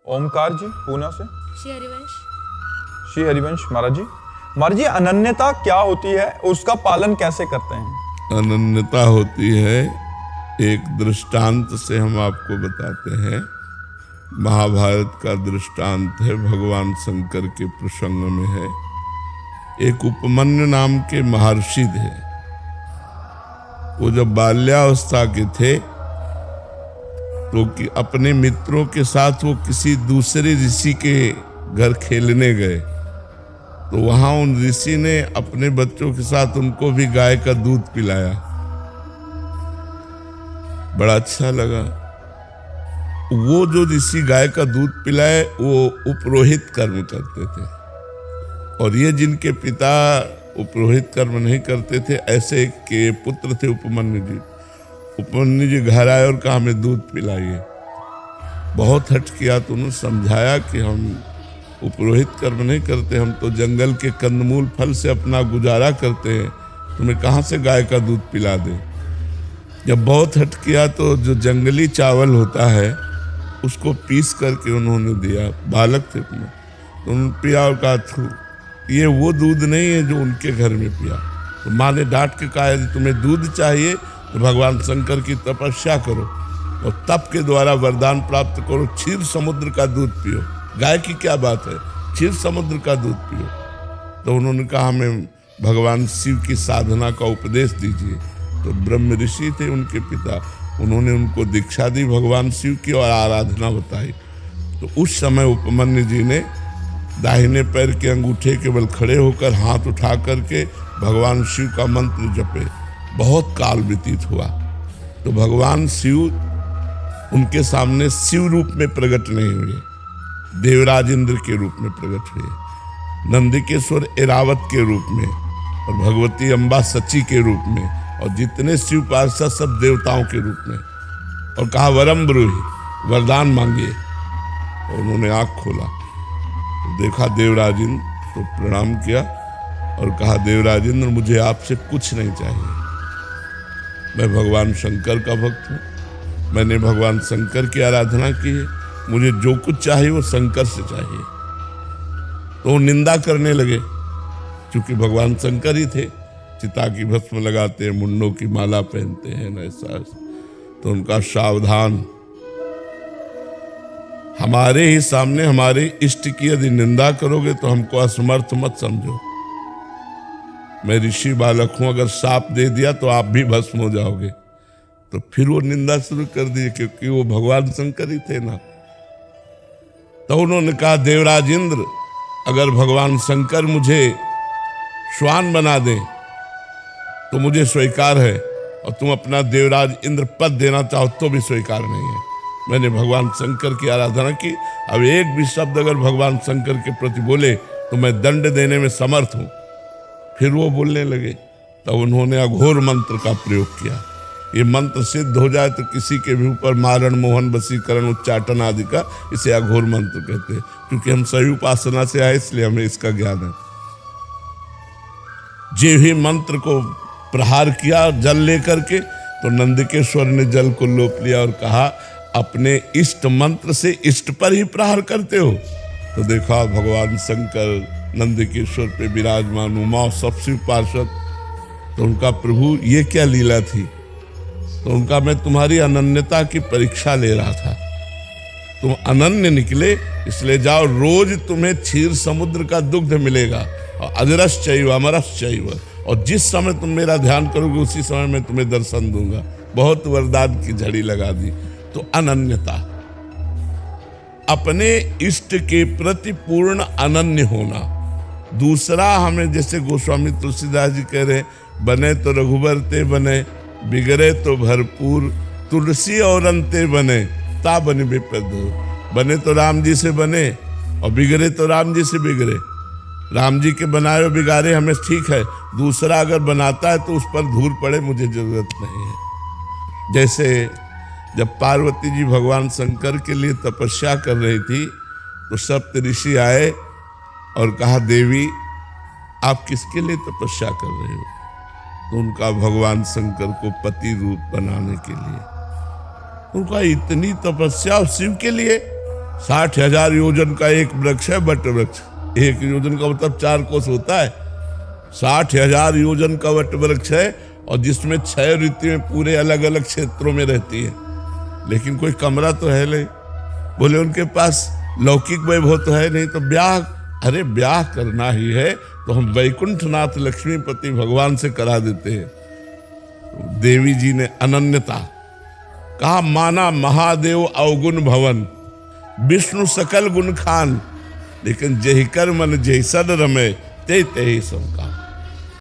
ओमकार जी पूना से। श्री हरिवंश। श्री हरिवंश महाराज जी अनन्यता क्या होती है, उसका पालन कैसे करते हैं? अनन्यता होती है, एक दृष्टांत से हम आपको बताते हैं। महाभारत का दृष्टांत है, भगवान शंकर के प्रसंग में है। एक उपमन्यु नाम के महर्षि थे। वो जब बाल्यावस्था के थे तो कि अपने मित्रों के साथ वो किसी दूसरे ऋषि के घर खेलने गए, तो वहां उन ऋषि ने अपने बच्चों के साथ उनको भी गाय का दूध पिलाया। बड़ा अच्छा लगा। वो जो ऋषि गाय का दूध पिलाए वो उपरोहित कर्म करते थे, और ये जिनके पिता उपरोहित कर्म नहीं करते थे, ऐसे एक के पुत्र थे उपमन्यु जी। उपमन्यु जी घर आए और कहा हमें दूध पिलाइए। बहुत हट किया तो उन्होंने समझाया कि हम उपरोहित कर्म नहीं करते, हम तो जंगल के कंदमूल फल से अपना गुजारा करते हैं, तुम्हें कहाँ से गाय का दूध पिला दे। जब बहुत हट किया तो जो जंगली चावल होता है उसको पीस करके उन्होंने दिया। बालक थे तुम्हें, तो उन्होंने पिया और कहा ये वो दूध नहीं है जो उनके घर में पिया। तो माँ ने डांट के कहा यदि तुम्हें दूध चाहिए तो भगवान शंकर की तपस्या करो और तप के द्वारा वरदान प्राप्त करो, क्षीर समुद्र का दूध पियो। गाय की क्या बात है, क्षीर समुद्र का दूध पियो। तो उन्होंने कहा हमें भगवान शिव की साधना का उपदेश दीजिए। तो ब्रह्म ऋषि थे उनके पिता, उन्होंने उनको दीक्षा दी भगवान शिव की और आराधना बताई। तो उस समय उपमन्यु जी ने दाहिने पैर के अंगूठे के बल खड़े होकर हाथ उठा करके भगवान शिव का मंत्र जपे। बहुत काल व्यतीत हुआ तो भगवान शिव उनके सामने शिव रूप में प्रकट नहीं हुए, देवराज इंद्र के रूप में प्रकट हुए, नंदिकेश्वर एरावत के रूप में, और भगवती अम्बा सची के रूप में, और जितने शिव पार्षद सब देवताओं के रूप में। और कहा वरम ब्रूहि, वरदान मांगिए। और उन्होंने आँख खोला तो देखा देवराज इंद्र, तो प्रणाम किया और कहा देवराज इंद्र मुझे आपसे कुछ नहीं चाहिए, मैं भगवान शंकर का भक्त हूँ, मैंने भगवान शंकर की आराधना की है, मुझे जो कुछ चाहिए वो शंकर से चाहिए। तो वो निंदा करने लगे, क्योंकि भगवान शंकर ही थे, चिता की भस्म लगाते हैं, मुंडों की माला पहनते हैं न ऐसा। तो उनका सावधान, हमारे ही सामने हमारे इष्ट की यदि निंदा करोगे तो हमको असमर्थ मत समझो। मैं ऋषि बालक हूं, अगर शाप दे दिया तो आप भी भस्म हो जाओगे। तो फिर वो निंदा शुरू कर दी, क्योंकि वो भगवान शंकर ही थे ना। तो उन्होंने कहा देवराज इंद्र, अगर भगवान शंकर मुझे श्वान बना दें तो मुझे स्वीकार है, और तुम अपना देवराज इंद्र पद देना चाहो तो भी स्वीकार नहीं है। मैंने भगवान शंकर की आराधना की, अब एक भी शब्द अगर भगवान शंकर के प्रति बोले तो मैं दंड देने में समर्थ हूं। फिर वो बोलने लगे, तब उन्होंने अघोर मंत्र का प्रयोग किया। ये मंत्र सिद्ध हो जाए तो किसी के भी ऊपर मारण, मोहन, वशीकरण, उच्चाटन आदि का, इसे अघोर मंत्र कहते हैं। क्योंकि हम सही उपासना से आए इसलिए हमें इसका ज्ञान है। जे ही मंत्र को प्रहार किया जल लेकर के, तो नंदिकेश्वर ने जल को लोप लिया और कहा अपने इष्ट मंत्र से इष्ट पर ही प्रहार करते हो। तो देखा भगवान शंकर नंदिकेश्वर पे विराजमान, उमा सब शिव पार्षद। तो उनका प्रभु ये क्या लीला थी। तो उनका मैं तुम्हारी अनन्यता की परीक्षा ले रहा था, तुम अनन्य निकले, इसलिए जाओ, रोज तुम्हें क्षीर समुद्र का दुग्ध मिलेगा, और अजरस चैव अमरस चैव, और जिस समय तुम मेरा ध्यान करोगे उसी समय मैं तुम्हें दर्शन दूंगा। बहुत वरदान की झड़ी लगा दी। तो अनन्यता, अपने इष्ट के प्रति पूर्ण अनन्य होना। दूसरा, हमें जैसे गोस्वामी तुलसीदास जी कह रहे, बने तो रघुबर ते बने, बिगड़े तो भरपूर, तुलसी और अंते बने, ता बने विपद। बने तो राम जी से बने और बिगड़े तो राम जी से बिगड़े। राम जी के बनाए और बिगाड़े हमें ठीक है, दूसरा अगर बनाता है तो उस पर धूल पड़े, मुझे जरूरत नहीं है। जैसे जब पार्वती जी भगवान शंकर के लिए तपस्या कर रही थी तो सप्त ऋषि आए और कहा देवी आप किसके लिए तपस्या कर रहे हो। तो उनका भगवान शंकर को पति रूप बनाने के लिए। उनका इतनी तपस्या शिव के लिए, 60,000 योजन का एक वृक्ष है वट वृक्ष। एक योजन का मतलब 4 कोस होता है। 60,000 योजन का वट वृक्ष है और जिसमें 6 ऋतुएं पूरे अलग अलग क्षेत्रों में रहती है, लेकिन कोई कमरा तो है नहीं। बोले उनके पास लौकिक वैभव तो है नहीं, तो ब्याह, अरे ब्याह करना ही है तो हम वैकुंठनाथ लक्ष्मीपति भगवान से करा देते हैं। तो देवी जी ने अनन्यता कहा, माना महादेव अवगुण भवन, विष्णु सकल गुण खान, लेकिन जेहि कर मन जेहि सद रमे ते ही सबका।